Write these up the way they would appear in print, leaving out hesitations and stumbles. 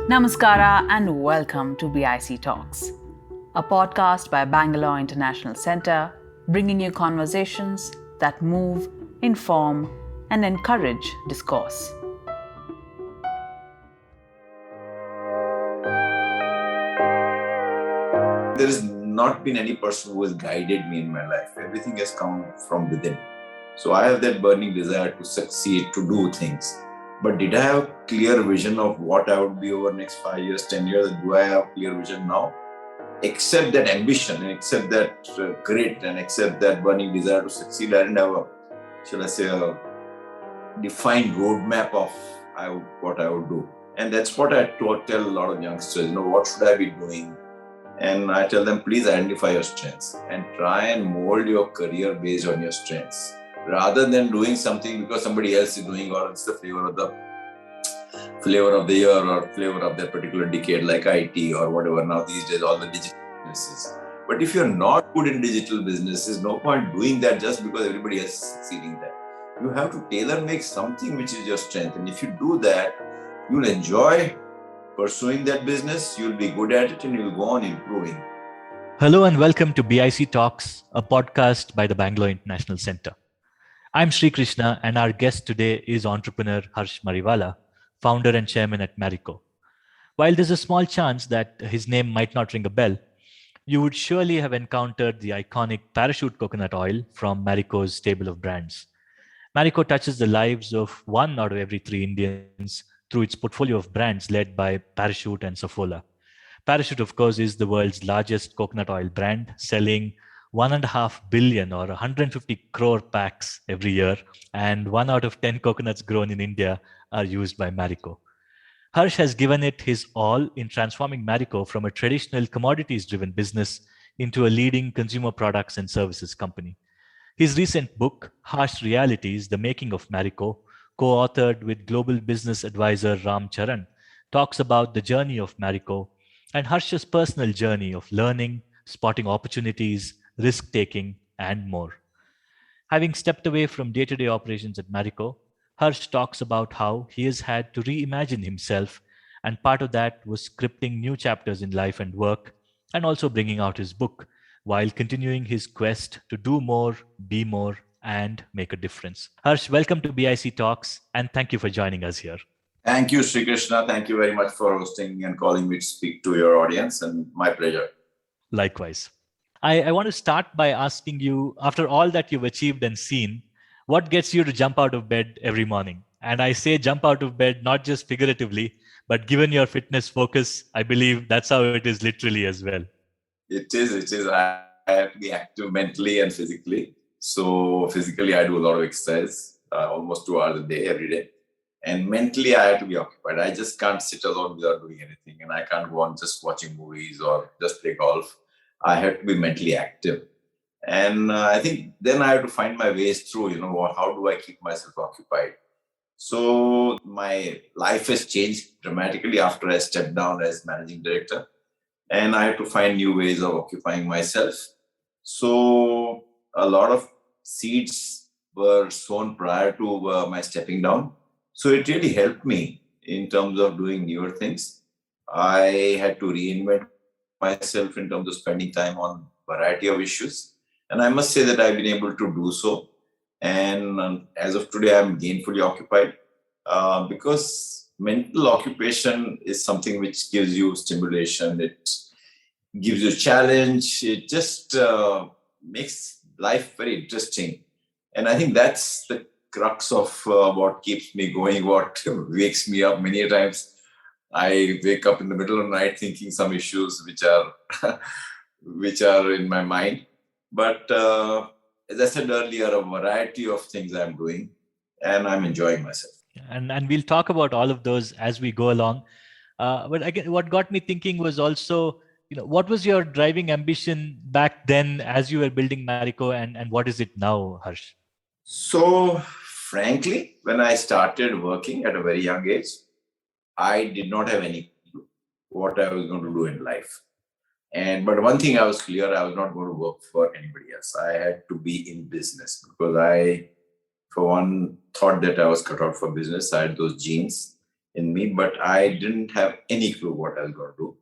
Namaskara and welcome to BIC Talks, a podcast by Bangalore International Centre, bringing you conversations that move, inform, and encourage discourse. There has not been any person who has guided me in my life. Everything has come from within. So I have that burning desire to succeed, to do things. But did I have clear vision of what I would be over the next 5 years, 10 years? Do I have clear vision now? Accept that ambition and accept that grit and accept that burning desire to succeed. I didn't have a defined roadmap of what I would do. And that's what I tell a lot of youngsters, what should I be doing? And I tell them, please identify your strengths and try and mold your career based on your strengths rather than doing something because somebody else is doing or it's the flavor of the year or flavor of that particular decade, like IT or whatever. Now these days, all the digital businesses. But if you're not good in digital businesses, no point doing that just because everybody else is succeeding there. You have to tailor make something which is your strength. And if you do that, you'll enjoy pursuing that business, you'll be good at it and you'll go on improving. Hello and welcome to BIC Talks, a podcast by the Bangalore International Centre. I'm Srikrishna and our guest today is entrepreneur Harsh Mariwala, founder and chairman at Marico. While there's a small chance that his name might not ring a bell, you would surely have encountered the iconic parachute coconut oil from Marico's stable of brands. Marico touches the lives of 1 out of every 3 Indians through its portfolio of brands led by Parachute and Saffola. Parachute, of course, is the world's largest coconut oil brand, selling 1.5 billion or 150 crore packs every year, and 1 out of 10 coconuts grown in India are used by Marico. Harsh has given it his all in transforming Marico from a traditional commodities-driven business into a leading consumer products and services company. His recent book, Harsh Realities, The Making of Marico, co-authored with global business advisor Charan, talks about the journey of Marico and Harsh's personal journey of learning, spotting opportunities, risk-taking, and more. Having stepped away from day-to-day operations at Marico, Harsh talks about how he has had to reimagine himself, and part of that was scripting new chapters in life and work, and also bringing out his book, while continuing his quest to do more, be more, and make a difference. Harsh, welcome to BIC Talks, and thank you for joining us here. Thank you, Srikrishna. Thank you very much for hosting and calling me to speak to your audience, and my pleasure. Likewise. I want to start by asking you, after all that you've achieved and seen, what gets you to jump out of bed every morning? And I say jump out of bed, not just figuratively, but given your fitness focus, I believe that's how it is literally as well. It is. I have to be active mentally and physically. So physically, I do a lot of exercise, almost 2 hours a day, every day. And mentally, I have to be occupied. I just can't sit alone without doing anything. And I can't go on just watching movies or just play golf. I have to be mentally active. And I think then I have to find my ways through, how do I keep myself occupied? So my life has changed dramatically after I stepped down as managing director. And I have to find new ways of occupying myself. So a lot of seeds were sown prior to my stepping down. So it really helped me in terms of doing newer things. I had to reinvent myself in terms of spending time on variety of issues. And I must say that I've been able to do so. And as of today, I'm gainfully occupied because mental occupation is something which gives you stimulation. It gives you challenge. It just makes life very interesting. And I think that's the crux of what keeps me going, what wakes me up. Many times I wake up in the middle of the night thinking some issues which are in my mind. But as I said earlier, a variety of things I'm doing and I'm enjoying myself. And we'll talk about all of those as we go along. But again, what got me thinking was also, what was your driving ambition back then as you were building Marico, and what is it now, Harsh? So, frankly, when I started working at a very young age, I did not have any clue what I was going to do in life. But one thing I was clear, I was not going to work for anybody else. I had to be in business because I, for one, thought that I was cut out for business. I had those genes. in me, but I didn't have any clue what I was going to do.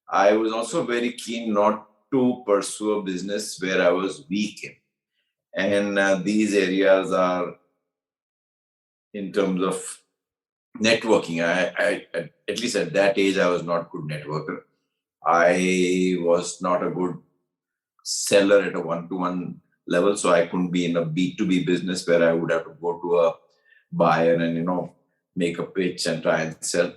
I was also very keen not to pursue a business where I was weak in. And these areas are in terms of networking. I at least at that age, I was not a good networker. I was not a good seller at a one-to-one level, so I couldn't be in a B2B business where I would have to go to a buyer and make a pitch and try and sell.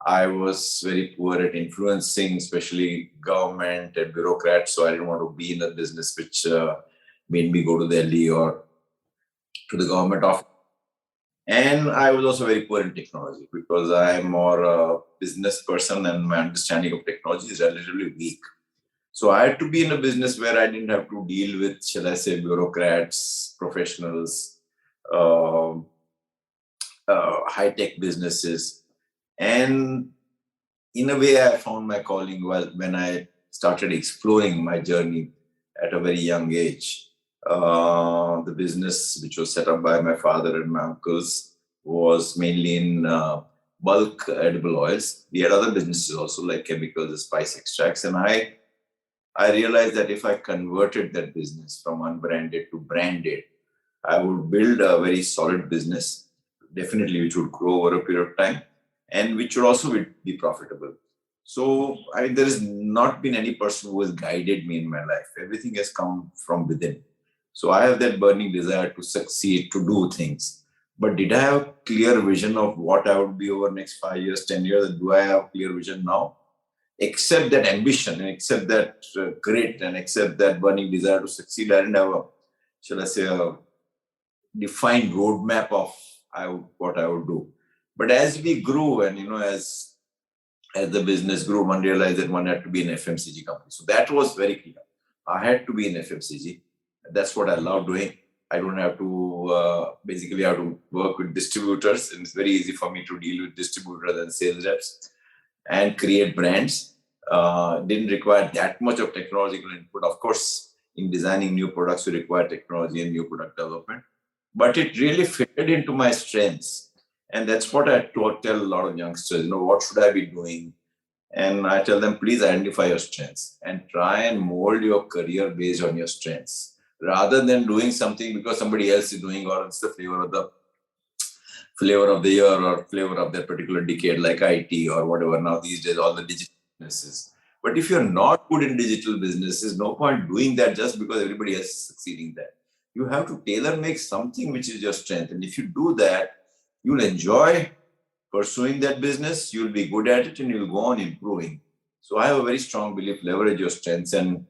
I was very poor at influencing, especially government and bureaucrats, so I didn't want to be in a business which made me go to Delhi or to the government office. And I was also very poor in technology because I'm more a business person and my understanding of technology is relatively weak. So I had to be in a business where I didn't have to deal with, shall I say, bureaucrats, professionals, high-tech businesses. And in a way, I found my calling when I started exploring my journey at a very young age. The business, which was set up by my father and my uncles, was mainly in bulk edible oils. We had other businesses also like chemicals, spice extracts. And I realized that if I converted that business from unbranded to branded, I would build a very solid business, definitely which would grow over a period of time and which would also be profitable. So there has not been any person who has guided me in my life. Everything has come from within. So I have that burning desire to succeed, to do things. But did I have a clear vision of what I would be over the next 5 years, 10 years? Do I have a clear vision now? Except that ambition, and except that grit, and except that burning desire to succeed, I didn't have a defined roadmap of what I would do. But as we grew, and as the business grew, one realized that one had to be an FMCG company. So that was very clear. I had to be in FMCG. That's what I love doing. I don't have to basically have to work with distributors, and it's very easy for me to deal with distributors and sales reps and create brands. Didn't require that much of technological input. Of course, in designing new products, you require technology and new product development. But it really fitted into my strengths. And that's what I tell a lot of youngsters, what should I be doing? And I tell them, please identify your strengths and try and mold your career based on your strengths, rather than doing something because somebody else is doing, or it's the flavor of the year or flavor of that particular decade, like IT or whatever. Now these days, all the digital businesses. But if you're not good in digital businesses, no point doing that just because everybody else is succeeding there. You have to tailor make something which is your strength. And if you do that, you'll enjoy pursuing that business, you'll be good at it, and you'll go on improving. So I have a very strong belief, leverage your strengths and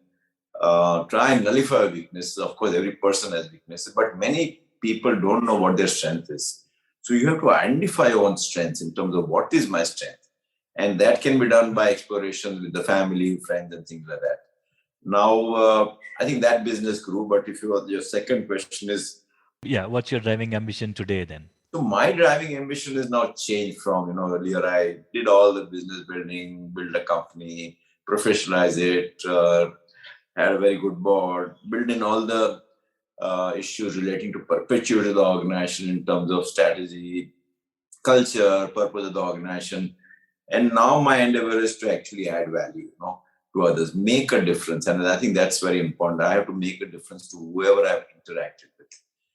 try and nullify weaknesses. Of course, every person has weaknesses, but many people don't know what their strength is. So you have to identify your own strengths in terms of what is my strength. And that can be done by exploration with the family, friends, and things like that. Now, I think that business grew, but if your second question is... Yeah, what's your driving ambition today then? So my driving ambition is now changed from, earlier I did all the business building, build a company, professionalize it, had a very good board, build in all the issues relating to perpetuity of the organization in terms of strategy, culture, purpose of the organization. And now my endeavor is to actually add value, to others, make a difference. And I think that's very important. I have to make a difference to whoever I've interacted with.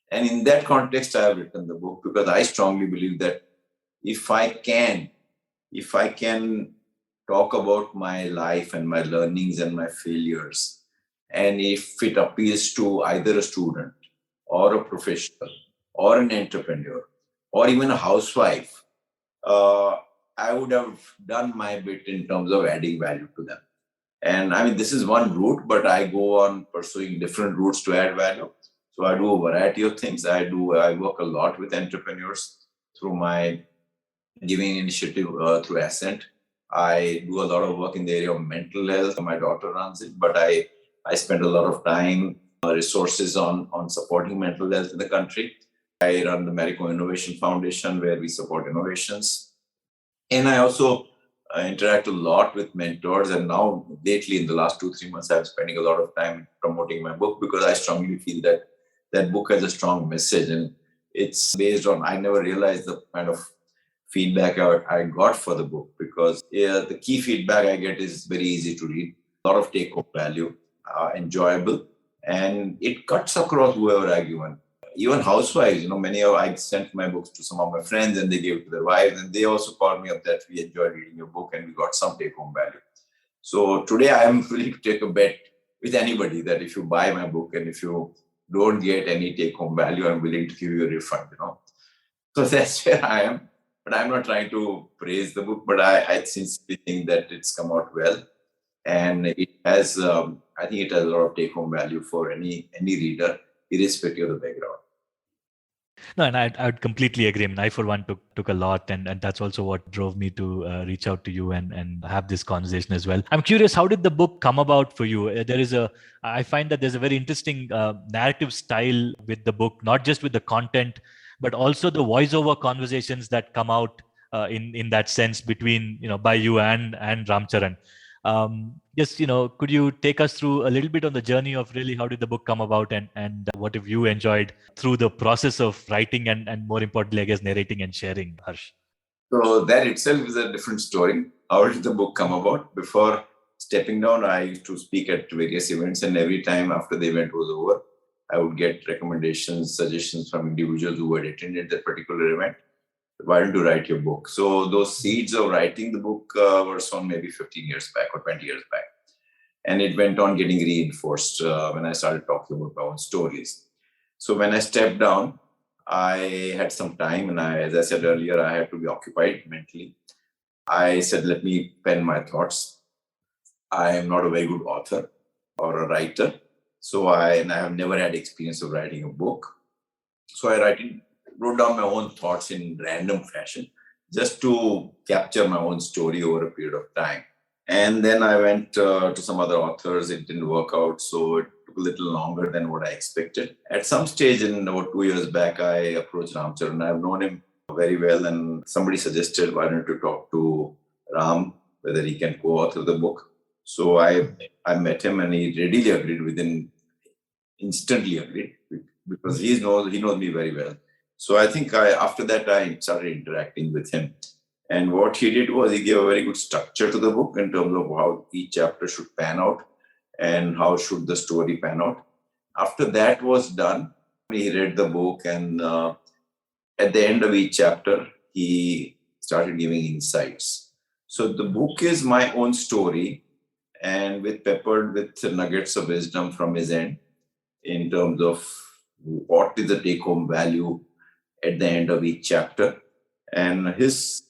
And in that context, I have written the book because I strongly believe that if I can talk about my life and my learnings and my failures, and if it appeals to either a student or a professional or an entrepreneur or even a housewife, I would have done my bit in terms of adding value to them. And this is one route, but I go on pursuing different routes to add value. So I do a variety of things. I work a lot with entrepreneurs through my giving initiative through Ascent. I do a lot of work in the area of mental health. My daughter runs it, but I spend a lot of time, resources on supporting mental health in the country. I run the Marico Innovation Foundation, where we support innovations. And I also interact a lot with mentors. And now, lately, in the last 2-3 months, I'm spending a lot of time promoting my book because I strongly feel that book has a strong message. And it's based on, I never realized the kind of feedback I got for the book, because the key feedback I get is very easy to read, a lot of take-home value, enjoyable, and it cuts across whoever I given. Even housewives, I sent my books to some of my friends and they gave it to their wives, and they also called me up that we enjoyed reading your book and we got some take-home value. So today I am willing to take a bet with anybody that if you buy my book and if you don't get any take-home value, I'm willing to give you a refund, So that's where I am. But I'm not trying to praise the book, but I sincerely think that it's come out well. And it has, I think it has a lot of take-home value for any reader, irrespective of the background. No, and I would completely agree. I mean, I, for one, took a lot, and that's also what drove me to reach out to you and have this conversation as well. I'm curious, how did the book come about for you? I find that there's a very interesting narrative style with the book, not just with the content, but also the voiceover conversations that come out in that sense between, by you and Ram Charan. Could you take us through a little bit on the journey of really how did the book come about, and what have you enjoyed through the process of writing and more importantly, I guess, narrating and sharing, Harsh? So that itself is a different story. How did the book come about? Before stepping down, I used to speak at various events, and every time after the event was over, I would get recommendations, suggestions from individuals who had attended that particular event. Why don't you write your book? So those seeds of writing the book were sown maybe 15 years back or 20 years back. And it went on getting reinforced when I started talking about my own stories. So when I stepped down, I had some time, and as I said earlier, I had to be occupied mentally. I said, let me pen my thoughts. I am not a very good author or a writer. So I have never had experience of writing a book. So I wrote down my own thoughts in random fashion, just to capture my own story over a period of time. And then I went to some other authors. It didn't work out, so it took a little longer than what I expected. At some stage, in about 2 years back, I approached Ram Charan. I've known him very well, and somebody suggested, why don't you talk to Ram, whether he can co-author the book. So I met him, and he readily agreed, instantly agreed, because he knows me very well. So I think after that, I started interacting with him. And what he did was he gave a very good structure to the book in terms of how each chapter should pan out and how should the story pan out. After that was done, he read the book, and at the end of each chapter, he started giving insights. So the book is my own story, and peppered with nuggets of wisdom from his end in terms of what is the take-home value at the end of each chapter. And his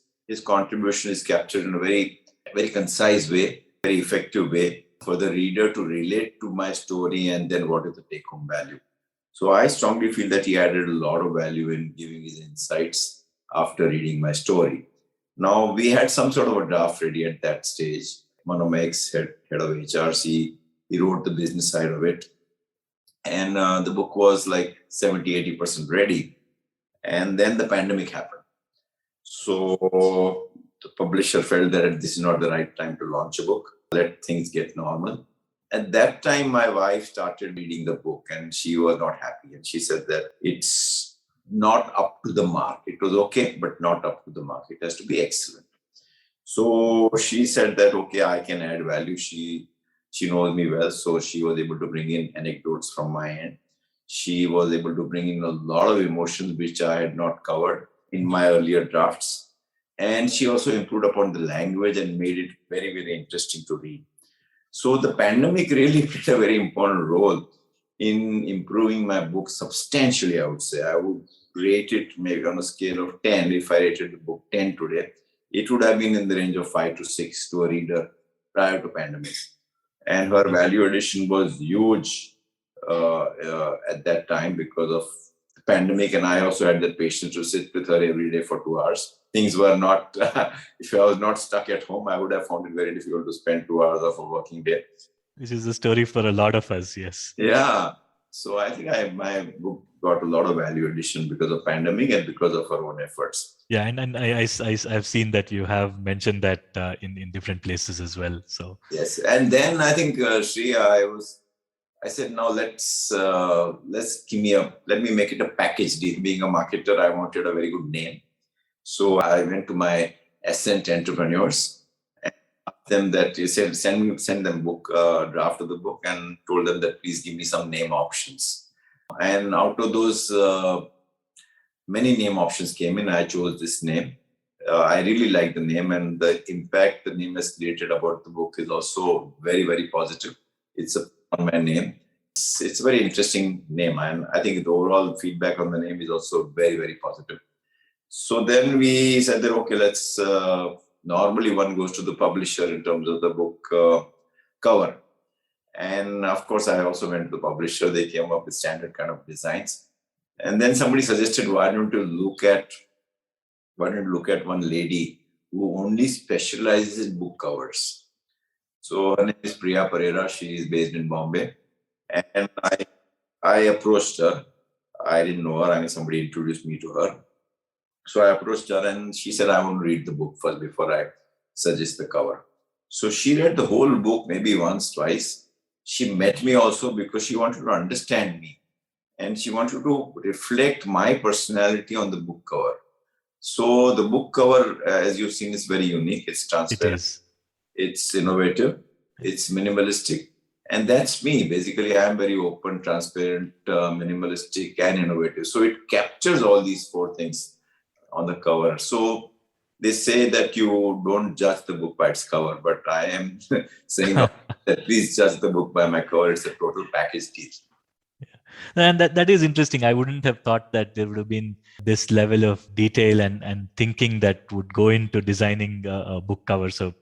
contribution is captured in a very, very concise way, very effective way for the reader to relate to my story, and then what is the take-home value. So I strongly feel that he added a lot of value in giving his insights after reading my story. Now, we had some sort of a draft ready at that stage. One of my ex-head of HRC, he wrote the business side of it. And the book was like 70-80% ready. And then the pandemic happened. So the publisher felt that this is not the right time to launch a book. Let things get normal. At that time, my wife started reading the book, and she was not happy. And she said that it's not up to the mark. It was okay, but not up to the mark. It has to be excellent. So she said that, okay, I can add value. She knows me well, so she was able to bring in anecdotes from my end. She was able to bring in a lot of emotions which I had not covered in my earlier drafts. And she also improved upon the language and made it very, very interesting to read. So the pandemic really played a very important role in improving my book substantially, I would say. I would rate it maybe on a scale of 10. If I rated the book 10 today, it would have been in the range of 5 to 6 to a reader prior to pandemic. And her value addition was huge at that time because of the pandemic. And I also had the patience to sit with her every day for 2 hours. Things were not, if I was not stuck at home, I would have found it very difficult to spend 2 hours of a working day. Which is a story for a lot of us, yes. Yeah. So I think my book got a lot of value addition because of pandemic and because of her own efforts. Yeah, and I've seen that you have mentioned that in different places as well. So yes, and then I think Sri, I said, now let me make it a package deal. Being a marketer, I wanted a very good name. So I went to my Ascent entrepreneurs and asked them that, you said, send them book, draft of the book, and told them that please give me some name options. And out of those, many name options came in. I chose this name. I really like the name, and the impact the name has created about the book is also very, very positive. It's on my name. It's a very interesting name, and I think the overall feedback on the name is also very, very positive. So then we said that, okay, let's, normally one goes to the publisher in terms of the book cover. And of course, I also went to the publisher. They came up with standard kind of designs. And then somebody suggested, why don't you look at one lady who only specializes in book covers. So her name is Priya Pereira. She is based in Bombay. And I approached her. I didn't know her. I mean, somebody introduced me to her. So I approached her and she said, I want to read the book first before I suggest the cover. So she read the whole book maybe once, twice. She met me also because she wanted to understand me. And she wanted to reflect my personality on the book cover. So the book cover, as you've seen, is very unique. It's transparent. It is. It's innovative. It's minimalistic. And that's me. Basically, I'm very open, transparent, minimalistic, and innovative. So it captures all these four things on the cover. So they say that you don't judge the book by its cover, but I am saying that please judge the book by my cover. It's a total package deal. And that is interesting. I wouldn't have thought that there would have been this level of detail and thinking that would go into designing a book cover. So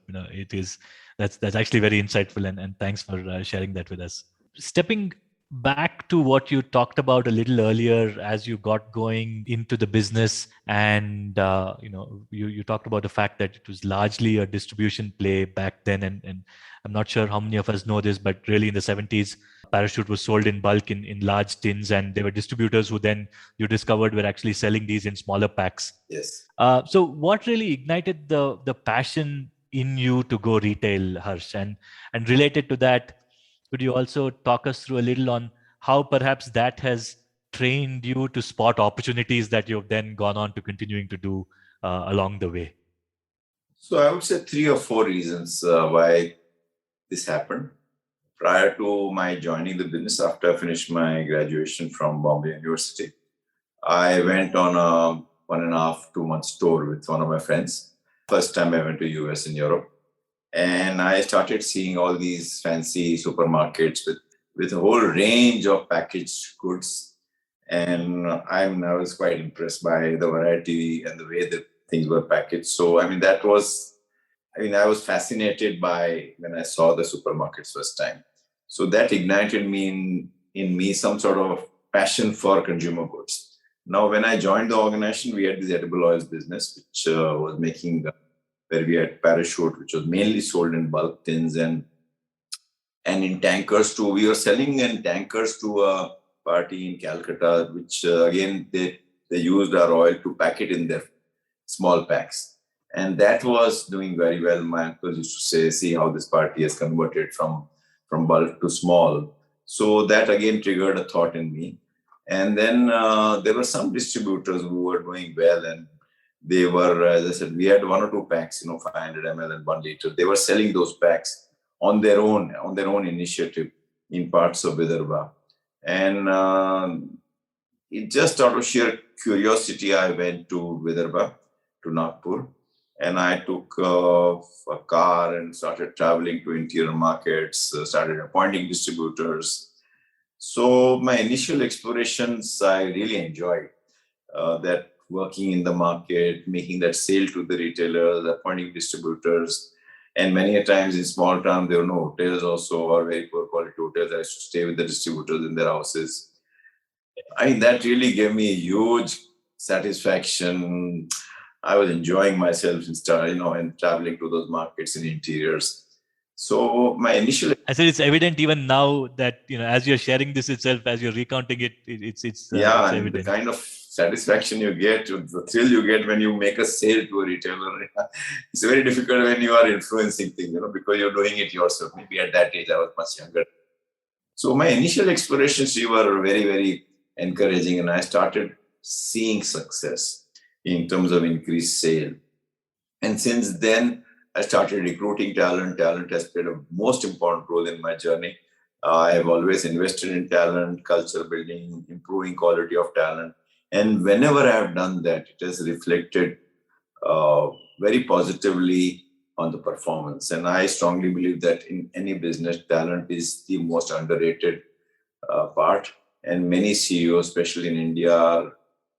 that's actually very insightful, and thanks for sharing that with us. Stepping back to what you talked about a little earlier as you got going into the business, and you talked about the fact that it was largely a distribution play back then, and I'm not sure how many of us know this, but really in the 70s, Parachute was sold in bulk in large tins, and there were distributors who then you discovered were actually selling these in smaller packs. Yes. So what really ignited the passion in you to go retail, Harsh? And related to that, could you also talk us through a little on how perhaps that has trained you to spot opportunities that you've then gone on to continuing to do along the way? So I would say 3 or 4 reasons why this happened. Prior to my joining the business, after I finished my graduation from Bombay University, I went on a 1.5, 2 month tour with one of my friends. First time I went to US and Europe. And I started seeing all these fancy supermarkets with a whole range of packaged goods. And I was quite impressed by the variety and the way that things were packaged. So, I was fascinated by when I saw the supermarkets first time. So that ignited me in me some sort of passion for consumer goods. Now, when I joined the organization, we had this edible oils business, which was making, where we had Parachute, which was mainly sold in bulk tins and in tankers too. We were selling in tankers to a party in Calcutta, which again, they used our oil to pack it in their small packs. And that was doing very well. My uncle used to say, see how this party has converted from bulk to small. So that again triggered a thought in me. And then there were some distributors who were doing well, and they were, as I said, we had 1 or 2 packs, 500 ml and 1 liter. They were selling those packs on their own initiative in parts of Vidarbha. And it just out of sheer curiosity, I went to Vidarbha, to Nagpur. And I took a car and started traveling to interior markets, started appointing distributors. So my initial explorations, I really enjoyed that, working in the market, making that sale to the retailers, appointing distributors. And many a times in small town, there were no hotels also, or very poor quality hotels. I used to stay with the distributors in their houses. That really gave me a huge satisfaction. I was enjoying myself and traveling to those markets in interiors. So my initial... I said it's evident even now that, as you're sharing this itself, as you're recounting it, it's evident. The kind of satisfaction you get, the thrill you get when you make a sale to a retailer, it's very difficult when you are influencing things, because you're doing it yourself. Maybe at that age, I was much younger. So my initial explorations were very, very encouraging, and I started seeing success. in terms of increased sale. And since then, I started recruiting talent. Talent has played a most important role in my journey. I have always invested in talent, culture building, improving quality of talent. And whenever I have done that, it has reflected uh, very positively on the performance. And I strongly believe that in any business, talent is the most underrated part. And many CEOs, especially in India,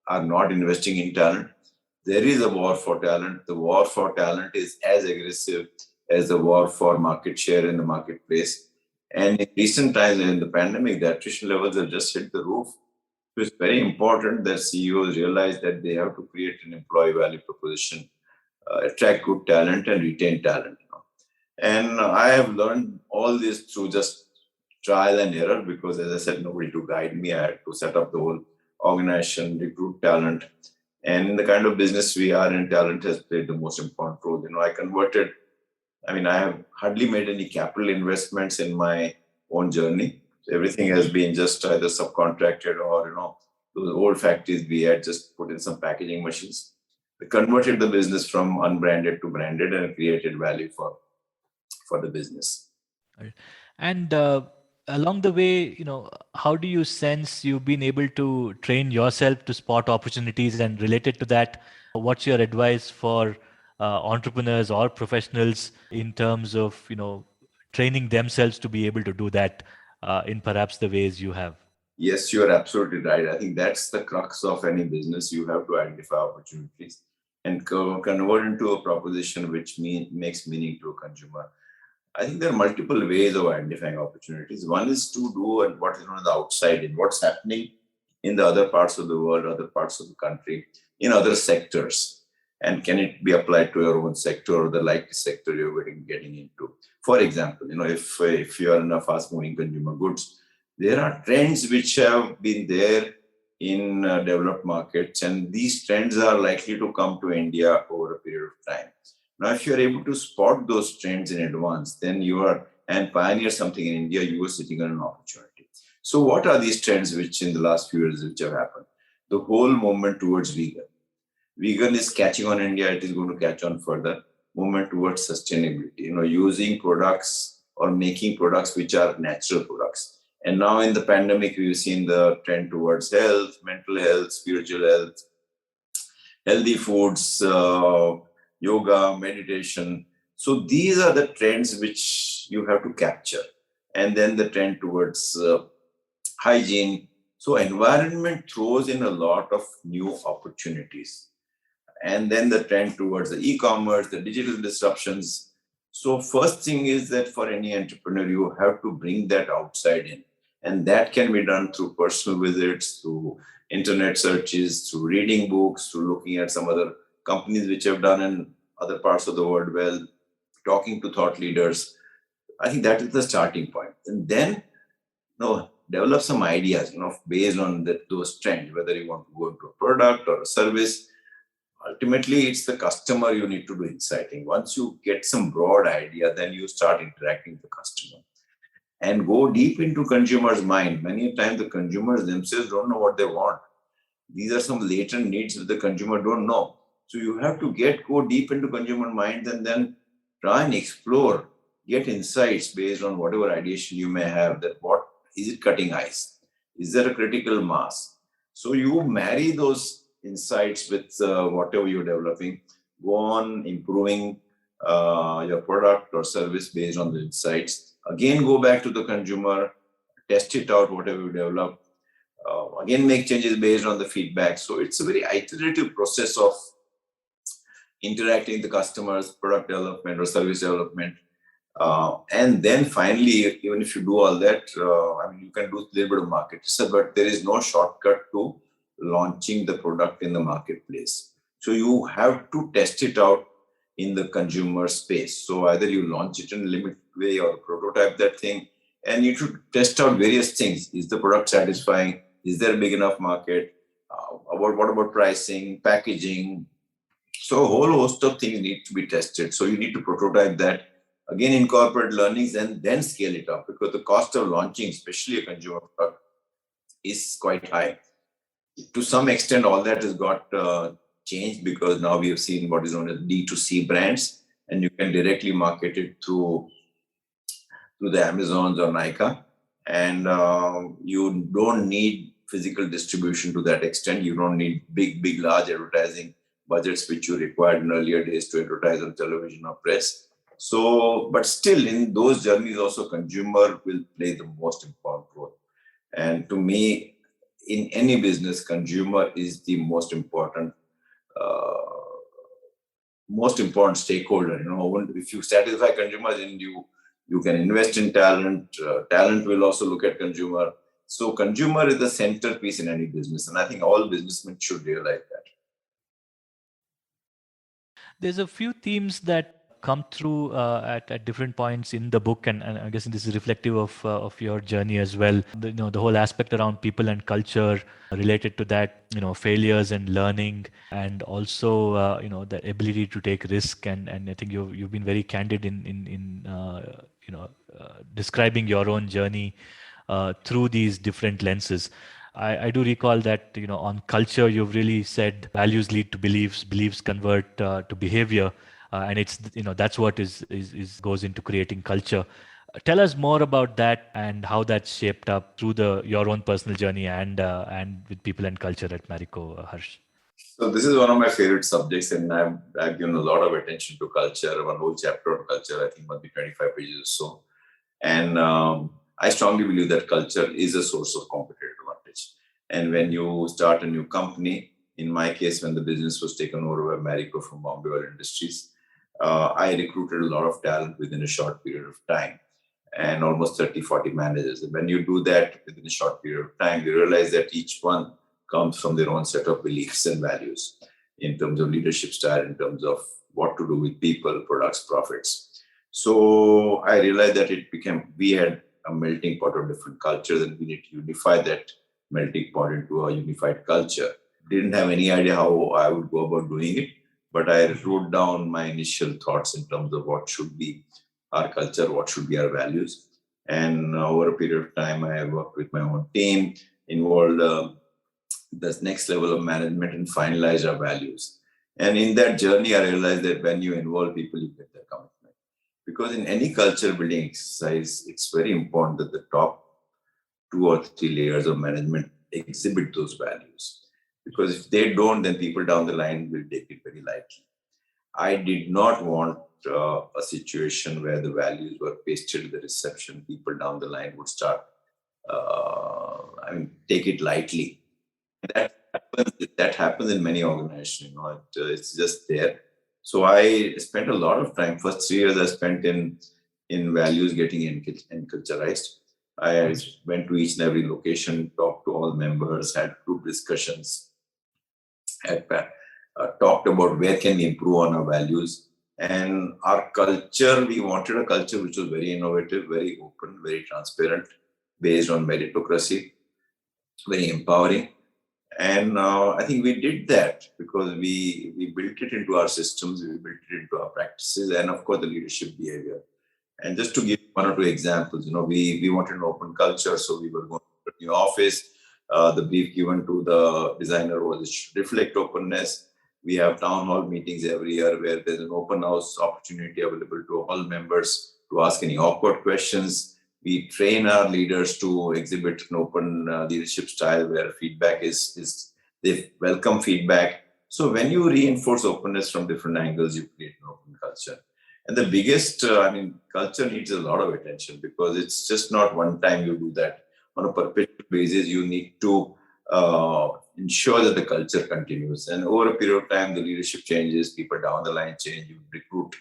are not investing in talent. There is a war for talent. The war for talent is as aggressive as the war for market share in the marketplace. And in recent times, in the pandemic, the attrition levels have just hit the roof. So it's very important that CEOs realize that they have to create an employee value proposition, attract good talent, and retain talent. And I have learned all this through just trial and error because, as I said, nobody to guide me. I had to set up the whole organization, recruit talent. And in the kind of business we are in, talent has played the most important role. I have hardly made any capital investments in my own journey. Everything has been just either subcontracted or, those old factories we had just put in some packaging machines. We converted the business from unbranded to branded and created value for the business. Right. And along the way, how do you sense you've been able to train yourself to spot opportunities? And related to that, what's your advice for entrepreneurs or professionals in terms of, training themselves to be able to do that in perhaps the ways you have? Yes, you're absolutely right. I think that's the crux of any business. You have to identify opportunities and convert into a proposition which makes meaning to a consumer. I think there are multiple ways of identifying opportunities. One is to do what is known as the outside in, what's happening in the other parts of the world, other parts of the country, in other sectors. And can it be applied to your own sector or the likely sector you're getting into? For example, if you are in a fast-moving consumer goods, there are trends which have been there in developed markets, and these trends are likely to come to India over a period of time. Now, if you're able to spot those trends in advance, then and pioneer something in India, you are sitting on an opportunity. So what are these trends which in the last few years which have happened? The whole movement towards vegan. Vegan is catching on in India. It is going to catch on further. Movement towards sustainability, using products or making products which are natural products. And now in the pandemic, we've seen the trend towards health, mental health, spiritual health, healthy foods, yoga, meditation. So these are the trends which you have to capture. And then the trend towards hygiene. So environment throws in a lot of new opportunities. And then the trend towards the e-commerce, the digital disruptions. So first thing is that for any entrepreneur, you have to bring that outside in. And that can be done through personal visits, through internet searches, through reading books, through looking at some other companies which have done in other parts of the world well, talking to thought leaders. I think that is the starting point. And then, develop some ideas, based on those trends, whether you want to go into a product or a service. Ultimately, it's the customer you need to do insighting. Once you get some broad idea, then you start interacting with the customer and go deep into consumers' mind. Many times the consumers themselves don't know what they want. These are some latent needs that the consumer don't know. So you have to go deep into consumer minds and then try and explore, get insights based on whatever ideation you may have, that what is it cutting ice? Is there a critical mass? So you marry those insights with whatever you're developing, go on improving your product or service based on the insights. Again, go back to the consumer, test it out, whatever you develop. Again, make changes based on the feedback. So it's a very iterative process of interacting with the customers, product development or service development. And then finally, even if you do all that, you can do a little bit of market research, but there is no shortcut to launching the product in the marketplace. So you have to test it out in the consumer space. So either you launch it in a limited way or prototype that thing, and you should test out various things. Is the product satisfying? Is there a big enough market? What about pricing, packaging? So a whole host of things need to be tested. So you need to prototype that, again, incorporate learnings and then scale it up, because the cost of launching, especially a consumer product, is quite high. To some extent, all that has got changed because now we have seen what is known as D2C brands, and you can directly market it through the Amazons or Nika, and you don't need physical distribution to that extent. You don't need big, large advertising budgets which you required in earlier days to advertise on television or press. So, but still in those journeys also consumer will play the most important role. And to me, in any business, consumer is the most important stakeholder. If you satisfy consumers, then you can invest in talent. Talent will also look at consumer. So consumer is the centerpiece in any business, and I think all businessmen should realize that. There's a few themes that come through at different points in the book, and I guess this is reflective of your journey as well. The whole aspect around people and culture related to that, failures and learning, and also the ability to take risk. And I think you've been very candid in describing your own journey through these different lenses. I do recall that on culture you've really said values lead to beliefs, beliefs convert to behavior, and it's that's what is goes into creating culture. Tell us more about that and how that's shaped up through your own personal journey and with people and culture at Marico, Harsh. So this is one of my favorite subjects, and I've given a lot of attention to culture. One whole chapter on culture, I think, must be 25 pages or so. And I strongly believe that culture is a source of competitive advantage. And when you start a new company, in my case, when the business was taken over by Marico from Bombay Oil Industries, I recruited a lot of talent within a short period of time, and almost 30, 40 managers. And when you do that within a short period of time, you realize that each one comes from their own set of beliefs and values in terms of leadership style, in terms of what to do with people, products, profits. So I realized that we had a melting pot of different cultures, and we need to unify that melting pot into a unified culture. Didn't have any idea how I would go about doing it, but I wrote down my initial thoughts in terms of what should be our culture, what should be our values. And over a period of time, I worked with my own team, involved the next level of management, and finalized our values. And in that journey, I realized that when you involve people, you get their commitment. Because in any culture building exercise, it's very important that the top 2 or 3 layers of management exhibit those values. Because if they don't, then people down the line will take it very lightly. I did not want a situation where the values were pasted at the reception. People down the line would start, take it lightly. That happens in many organizations. It's just there. So I spent a lot of time. First 3 years I spent in values getting enculturized. I went to each and every location, talked to all members, had group discussions, talked about where can we improve on our values. And our culture, we wanted a culture which was very innovative, very open, very transparent, based on meritocracy, very empowering. And I think we did that because we built it into our systems, we built it into our practices, and of course the leadership behavior. And just to give 1 or 2 examples, we wanted an open culture, so we were going to a new office. The brief given to the designer was it should reflect openness. We have town hall meetings every year where there's an open house opportunity available to all members to ask any awkward questions. We train our leaders to exhibit an open leadership style where feedback is they welcome feedback. So when you reinforce openness from different angles, you create an open culture. And the biggest, culture needs a lot of attention because it's just not one time you do that. On a perpetual basis, you need to ensure that the culture continues. And over a period of time, the leadership changes, people down the line change, you recruit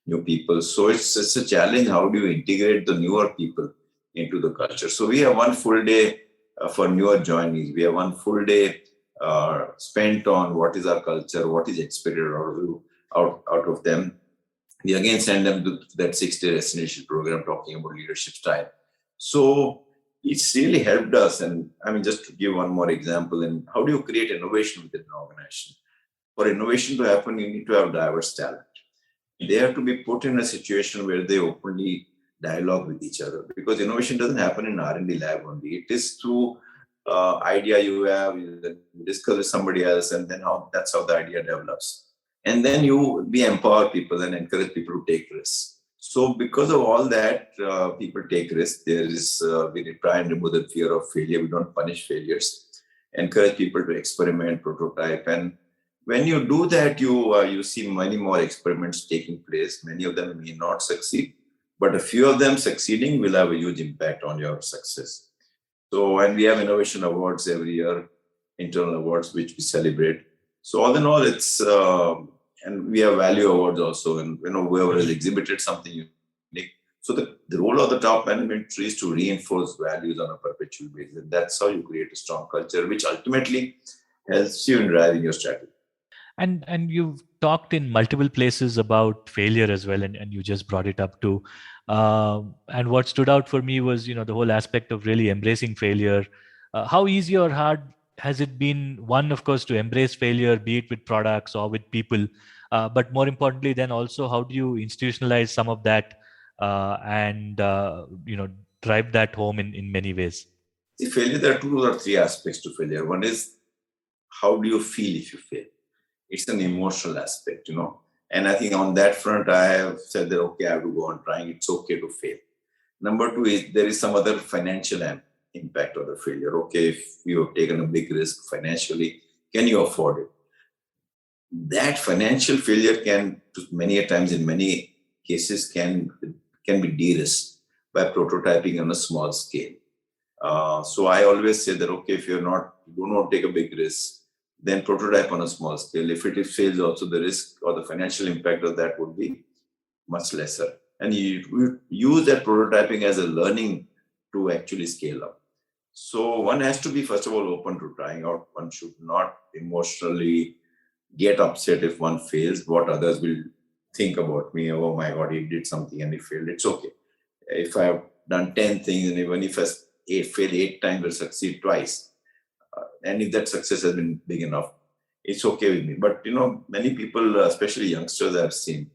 new people. So it's a challenge. How do you integrate the newer people into the culture? So we have 1 full day for newer joinees. We have 1 full day spent on what is our culture, what is expected out of them. We again send them to that 6-day destination program talking about leadership style. So it's really helped us. And just to give 1 more example, and how do you create innovation within an organization? For innovation to happen, you need to have diverse talent. They have to be put in a situation where they openly dialogue with each other, because innovation doesn't happen in R&D lab only. It is through idea you have, you discuss with somebody else, and then that's how the idea develops. And then you empower people and encourage people to take risks. So because of all that, people take risks. We try and remove the fear of failure. We don't punish failures. Encourage people to experiment, prototype, and when you do that, you see many more experiments taking place. Many of them may not succeed, but a few of them succeeding will have a huge impact on your success. So, and we have innovation awards every year, internal awards which we celebrate. So, all in all, it's and we have value awards also, and whoever has exhibited something unique. So, the role of the top management is to reinforce values on a perpetual basis. And that's how you create a strong culture, which ultimately helps you in driving your strategy. And you've talked in multiple places about failure as well, and you just brought it up too. And what stood out for me was, the whole aspect of really embracing failure. How easy or hard has it been, one, of course, to embrace failure, be it with products or with people, but more importantly, then also how do you institutionalize some of that and drive that home in many ways? See, failure, there are two or three aspects to failure. One is, how do you feel if you fail? It's an emotional aspect, And I think on that front, I have said that, okay, I have to go on trying. It's okay to fail. Number two is, there is some other financial impact of the failure. Okay, if you have taken a big risk financially, can you afford it? That financial failure can, many a times in many cases, can be de-risked by prototyping on a small scale. So I always say that, okay, if do not take a big risk, then prototype on a small scale. If it fails also, the risk or the financial impact of that would be much lesser. And you use that prototyping as a learning to actually scale up. So one has to be, first of all, open to trying out. One should not emotionally get upset if one fails, what others will think about me. Oh my God, he did something and he failed. It's okay. If I have done 10 things and even if I fail 8 times, will succeed twice. And if that success has been big enough, it's okay with me. But, many people, especially youngsters I've seen,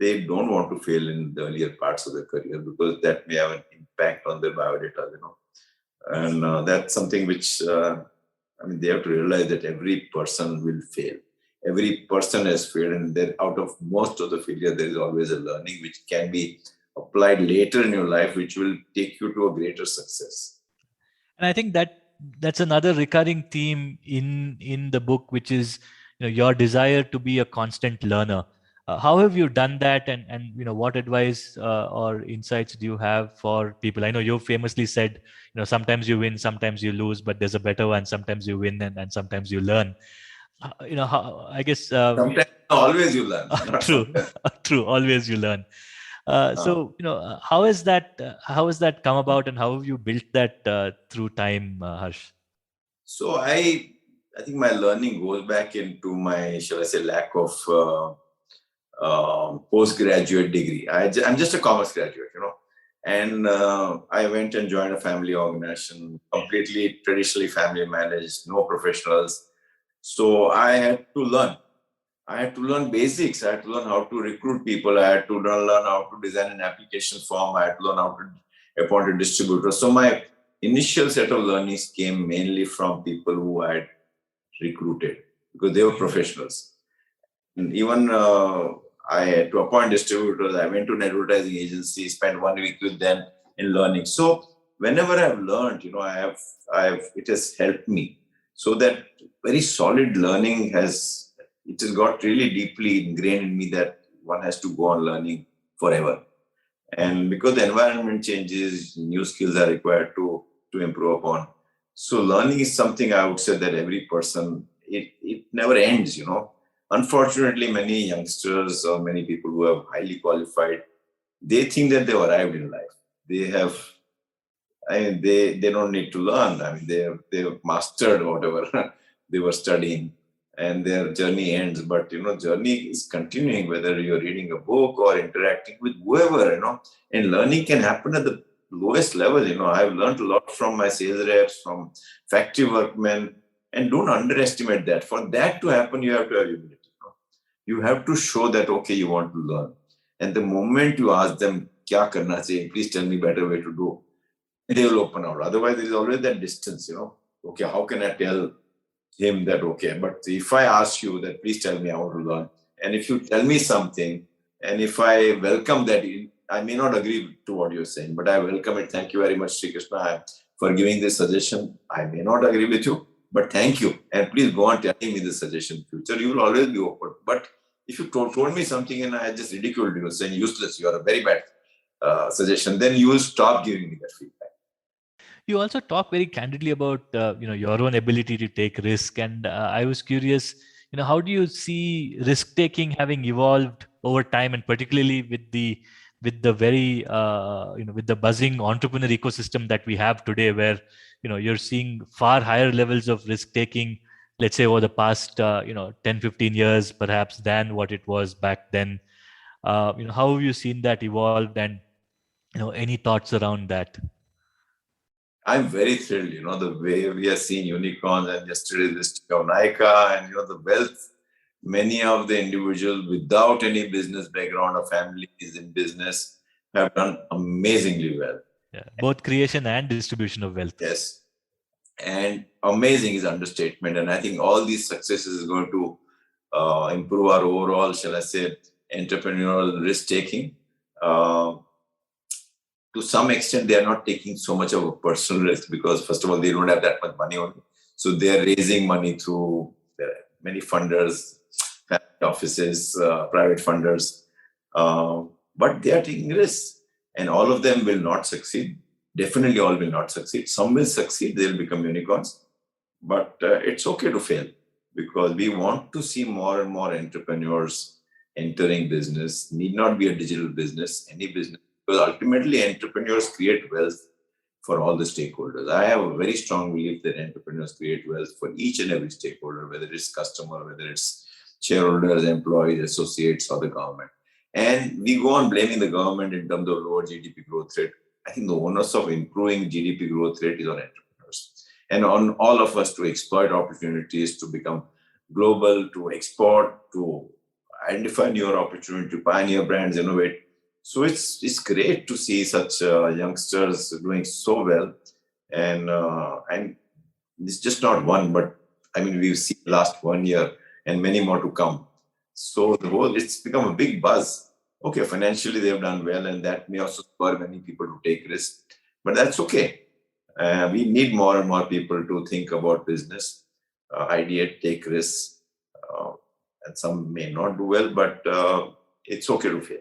they don't want to fail in the earlier parts of their career because that may have an impact on their biodata, And that's something which, they have to realize that every person will fail. Every person has failed, and then out of most of the failure, there is always a learning which can be applied later in your life, which will take you to a greater success. And I think that's another recurring theme in the book, which is your desire to be a constant learner. How have you done that, and what advice or insights do you have for people? I know you famously said, sometimes you win, sometimes you lose, but there's a better one. Sometimes you win and sometimes you learn. How, I guess sometimes always you learn. True, always you learn. So how has that come about, and how have you built that through time, Harsh? So I think my learning goes back into my, shall I say, lack of postgraduate degree. I'm just a commerce graduate, and I went and joined a family organization, completely traditionally family managed, no professionals. So I had to learn. I had to learn basics. I had to learn how to recruit people. I had to learn how to design an application form. I had to learn how to appoint a distributor. So my initial set of learnings came mainly from people who I had recruited because they were professionals. And even I had to appoint distributors. I went to an advertising agency, spent 1 week with them in learning. So whenever I've learned, it has helped me. So that very solid learning has got really deeply ingrained in me that one has to go on learning forever. And because the environment changes, new skills are required to improve upon. So learning is something I would say that every person, it never ends, Unfortunately, many youngsters or many people who are highly qualified, they think that they've arrived in life. They don't need to learn. They've mastered whatever they were studying, and their journey ends. But journey is continuing, whether you're reading a book or interacting with whoever, and learning can happen at the lowest level. I've learned a lot from my sales reps, from factory workmen, and don't underestimate that. For that to happen, you have to have humility. You have to show that, okay, you want to learn. And the moment you ask them, kya karna chahiye, please tell me better way to do, they will open out. Otherwise, there is always that distance, okay, how can I tell him that, okay, but if I ask you that, please tell me, I want to learn. And if you tell me something, and if I welcome that, I may not agree to what you're saying, but I welcome it. Thank you very much, Srikrishna, for giving this suggestion. I may not agree with you, but thank you. And please go on telling me this suggestion in future. You will always be open. But if you told me something and I just ridiculed you, saying useless, you are a very bad suggestion, then you will stop giving me that feedback. You also talk very candidly about your own ability to take risk, and I was curious, how do you see risk taking having evolved over time, and particularly with the very with the buzzing entrepreneur ecosystem that we have today, where you're seeing far higher levels of risk taking, let's say over the past 10-15 years perhaps, than what it was back then. How have you seen that evolved, and any thoughts around that? I'm very thrilled, the way we are seeing unicorns, and yesterday listing of Nykaa, and the wealth. Many of the individuals without any business background or families in business have done amazingly well. Yeah, both creation and distribution of wealth. Yes. And amazing is understatement. And I think all these successes is going to improve our overall, shall I say, entrepreneurial risk taking. To some extent, they are not taking so much of a personal risk because, first of all, they don't have that much money on it. So they are raising money through many funders, family offices, private funders. But they are taking risks. And all of them will not succeed. Definitely all will not succeed. Some will succeed. They'll become unicorns. But it's okay to fail because we want to see more and more entrepreneurs entering business. Need not be a digital business, any business. Because ultimately, entrepreneurs create wealth for all the stakeholders. I have a very strong belief that entrepreneurs create wealth for each and every stakeholder, whether it's customer, whether it's shareholders, employees, associates, or the government. And we go on blaming the government in terms of lower GDP growth rate. I think the onus of improving GDP growth rate is on entrepreneurs and on all of us to exploit opportunities, to become global, to export, to identify newer opportunities, to pioneer brands, innovate. So it's great to see such youngsters doing so well, and it's just not one, but I mean we've seen last 1 year and many more to come. So it's become a big buzz. Okay, financially they've done well, and that may also spur many people to take risks, but that's okay. We need more and more people to think about business, ideate, take risks, and some may not do well, but it's okay to fail.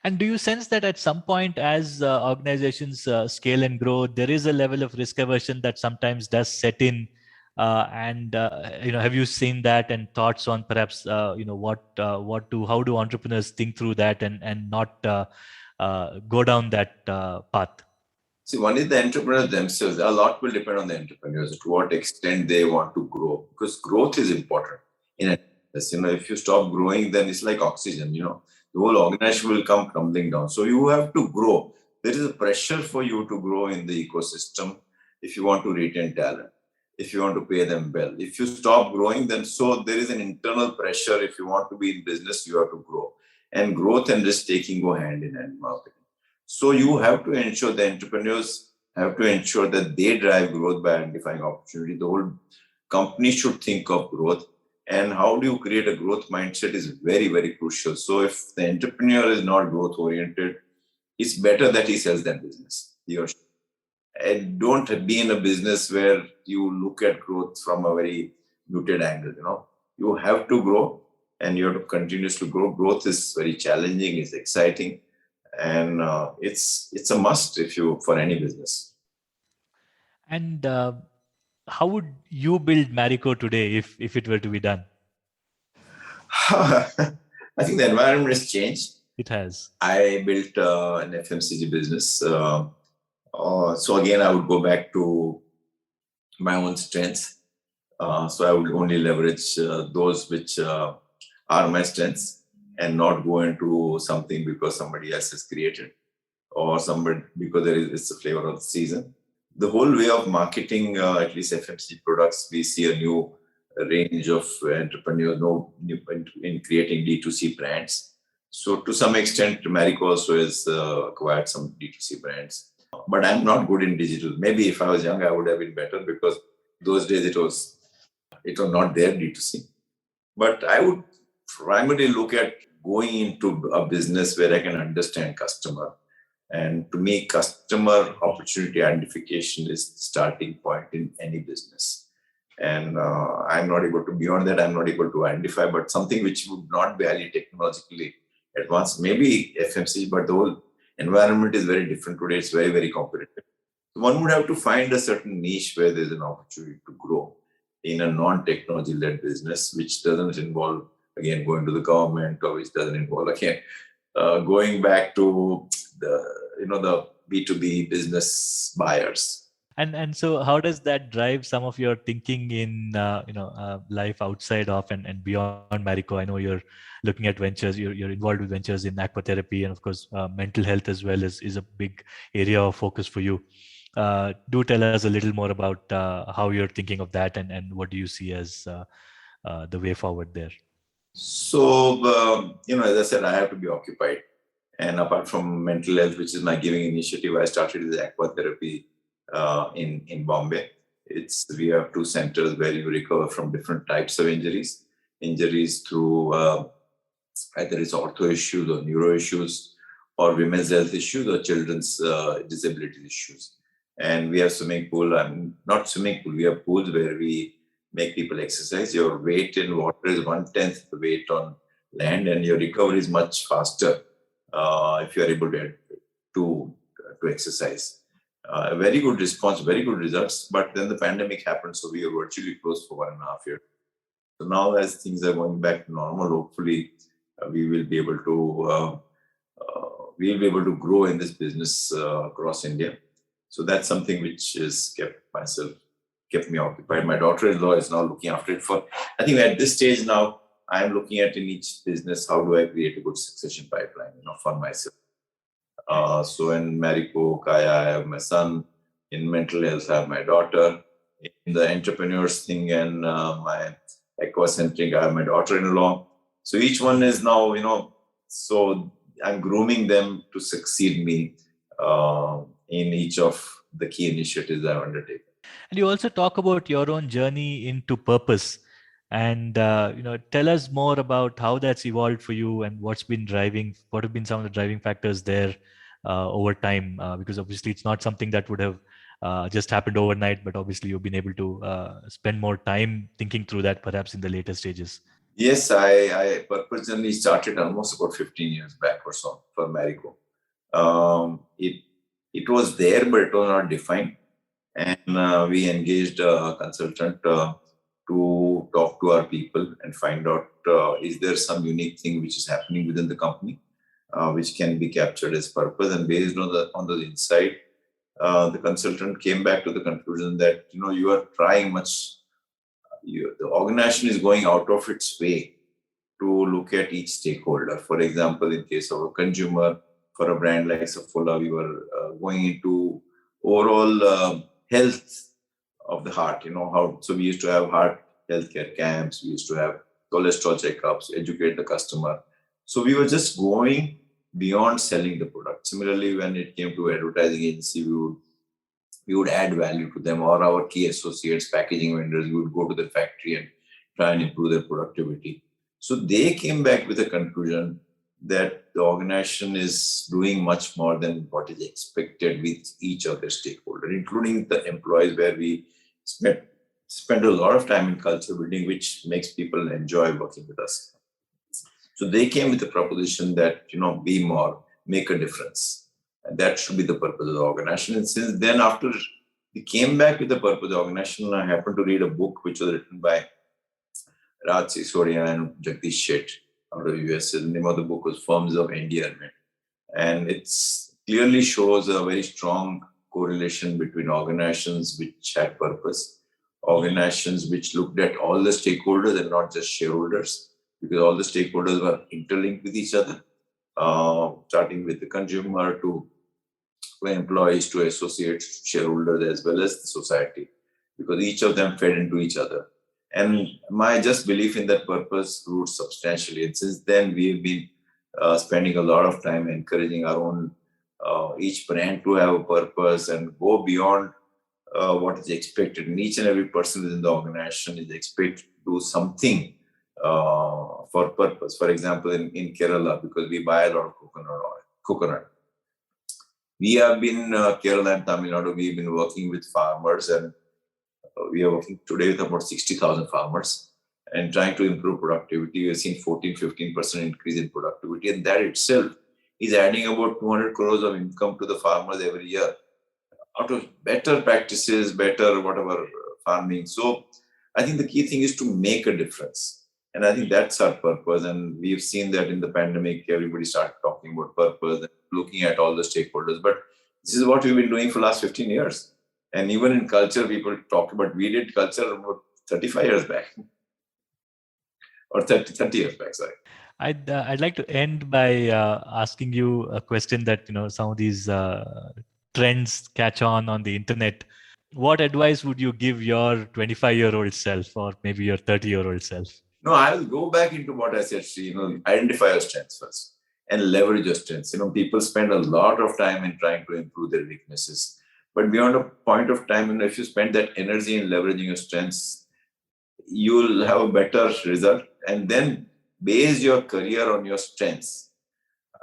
And do you sense that at some point, as organizations scale and grow, there is a level of risk aversion that sometimes does set in? Have you seen that, and thoughts on perhaps how do entrepreneurs think through that and not go down that path? See, one is the entrepreneurs themselves. A lot will depend on the entrepreneurs to what extent they want to grow, because growth is important. If you stop growing, then it's like oxygen. The whole organization will come crumbling down. So you have to grow. There is a pressure for you to grow in the ecosystem if you want to retain talent, if you want to pay them well. If you stop growing, then so there is an internal pressure. If you want to be in business, you have to grow. And growth and risk taking go hand in hand in my opinion. So you have to ensure the entrepreneurs have to ensure that they drive growth by identifying opportunity. The whole company should think of growth. And how do you create a growth mindset is very, very crucial. So if the entrepreneur is not growth oriented, it's better that he sells that business. And don't be in a business where you look at growth from a very muted angle. You have to grow and you have to continuously grow. Growth is very challenging, it's exciting, and it's a must for any business. And how would you build Marico today if it were to be done? I think the environment has changed. It has. I built an FMCG business. So again, I would go back to my own strengths. So I would only leverage those which are my strengths and not go into something because somebody else has created or because it's the flavor of the season. The whole way of marketing, at least FMCG products, we see a new range of entrepreneurs in creating D2C brands. So to some extent, Marico also has acquired some D2C brands. but I'm not good in digital. Maybe if I was young, I would have been better, because those days it was not there, D2C. But I would primarily look at going into a business where I can understand customer. And to me, customer opportunity identification is the starting point in any business. And I'm not able to, beyond that, I'm not able to identify, but something which would not be highly technologically advanced, maybe FMCG, but the whole environment is very different today. It's very, very competitive. One would have to find a certain niche where there's an opportunity to grow in a non-technology-led business, which doesn't involve, again, going to the government, or which doesn't involve, again, going back to the B2B business buyers. And so how does that drive some of your thinking in life outside of and beyond Marico? I know you're looking at ventures, you're involved with ventures in aquatherapy, and of course mental health as well is a big area of focus for you. Do tell us a little more about how you're thinking of that, and what do you see as the way forward there? So, as I said, I have to be occupied. And apart from mental health, which is my giving initiative, I started with aquatherapy in Bombay. We have 2 centers where you recover from different types of injuries through either it's ortho issues or neuro issues, or women's health issues, or children's disability issues. And we have swimming pool, not swimming pool, we have pools where we make people exercise. Your weight in water is 1/10 the weight on land, and your recovery is much faster if you are able to exercise. Very good response, very good results. But then the pandemic happened, so we were virtually closed for 1.5 years. So now, as things are going back to normal, hopefully we will be able to grow in this business across India. So that's something which has kept me occupied. My daughter-in-law is now looking after it. I think at this stage now, I'm looking at in each business, how do I create a good succession pipeline, for myself. So in Marico, Kaya, I have my son. In mental health, I have my daughter. In the entrepreneurs thing and my aquacentric, I have my daughter-in-law. So each one is now, so I'm grooming them to succeed me in each of the key initiatives I've undertaken. And you also talk about your own journey into purpose, and tell us more about how that's evolved for you, and what have been some of the driving factors there over time, because obviously it's not something that would have just happened overnight, but obviously you've been able to spend more time thinking through that perhaps in the later stages. Yes, I purposely started almost about 15 years back or so for Marico. It was there, but it was not defined. And we engaged a consultant to talk to our people and find out, is there some unique thing which is happening within the company, which can be captured as purpose. And based on the insight, the consultant came back to the conclusion that, you are trying the organization is going out of its way to look at each stakeholder. For example, in case of a consumer, for a brand like Saffola, we were going into overall health of the heart. So we used to have heart healthcare camps, we used to have cholesterol checkups, educate the customer. So we were just going beyond selling the product. Similarly, when it came to advertising agency, we would add value to them, or our key associates, packaging vendors, we would go to the factory and try and improve their productivity. So they came back with a conclusion that the organization is doing much more than what is expected with each of their stakeholders, including the employees, where we spend a lot of time in culture building, which makes people enjoy working with us. So they came with the proposition that, be more, make a difference. And that should be the purpose of the organization. And since then, after we came back with the purpose of the organization, I happened to read a book which was written by Raj Sisodia and Jagdish Sheth out of US. The name of the book was Forms of Endearment. And it clearly shows a very strong correlation between organizations which had purpose, organizations which looked at all the stakeholders and not just shareholders, because all the stakeholders were interlinked with each other, starting with the consumer to employees to associates, shareholders, as well as the society, because each of them fed into each other. And my just belief in that purpose grew substantially. And since then, we've been spending a lot of time encouraging our own each brand to have a purpose and go beyond what is expected. And each and every person within the organization is expected to do something for purpose. For example, in Kerala, because we buy a lot of coconut. We have been, Kerala and Tamil Nadu, we've been working with farmers, and we are working today with about 60,000 farmers and trying to improve productivity. We've seen 14-15% increase in productivity, and that itself is adding about 200 crores of income to the farmers every year out of better practices, better whatever farming. So I think the key thing is to make a difference. And I think that's our purpose. And we've seen that in the pandemic, everybody started talking about purpose and looking at all the stakeholders. But this is what we've been doing for the last 15 years. And even in culture, people talk about, we did culture about 35 years back. Or 30 years back, sorry. I'd like to end by asking you a question that, some of these trends catch on the internet. What advice would you give your 25-year-old self, or maybe your 30-year-old self? No, I'll go back into what I said, identify your strengths first and leverage your strengths. People spend a lot of time in trying to improve their weaknesses. But beyond a point of time, if you spend that energy in leveraging your strengths, you'll have a better result. And then base your career on your strengths.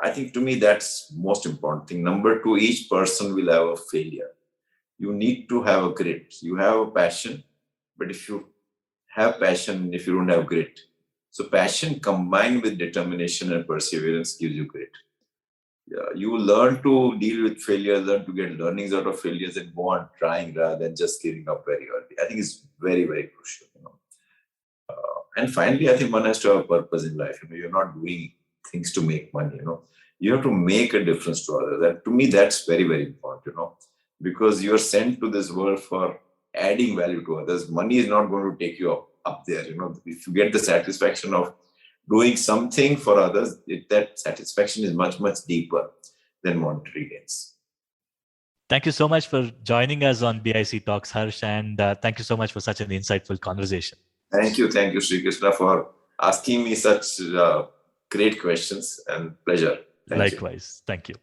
I think to me, that's most important thing. Number 2, each person will have a failure. You need to have a grit. You have a passion, but if you have passion, if you don't have grit. So passion combined with determination and perseverance gives you grit. You will learn to deal with failure, learn to get learnings out of failures and go on trying rather than just giving up very early. I think it's very, very crucial. And finally, I think one has to have a purpose in life. You're not doing things to make money. You have to make a difference to others. And to me, that's very, very important. Because you're sent to this world for adding value to others. Money is not going to take you up there. If you get the satisfaction of doing something for others, that satisfaction is much, much deeper than monetary gains. Thank you so much for joining us on BIC Talks, Harsh, and thank you so much for such an insightful conversation. Thank you, Srikrishna, for asking me such great questions, and pleasure. Likewise. Thank you.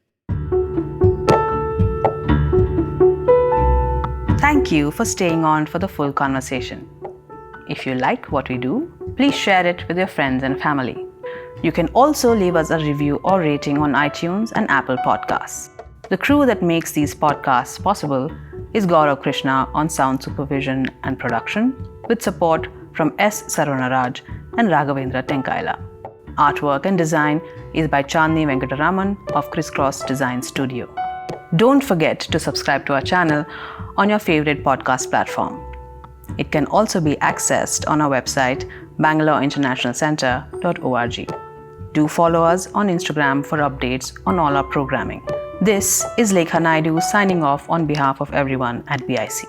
Thank you for staying on for the full conversation. If you like what we do, please share it with your friends and family. You can also leave us a review or rating on iTunes and Apple Podcasts. The crew that makes these podcasts possible is Gaurav Krishna on sound supervision and production, with support from S. Sarvanaraj and Raghavendra Tenkaila. Artwork and design is by Chandni Venkataraman of Crisscross Design Studio. Don't forget to subscribe to our channel on your favorite podcast platform. It can also be accessed on our website, bangaloreinternationalcentre.org. Do follow us on Instagram for updates on all our programming. This is Lekha Naidu signing off on behalf of everyone at BIC.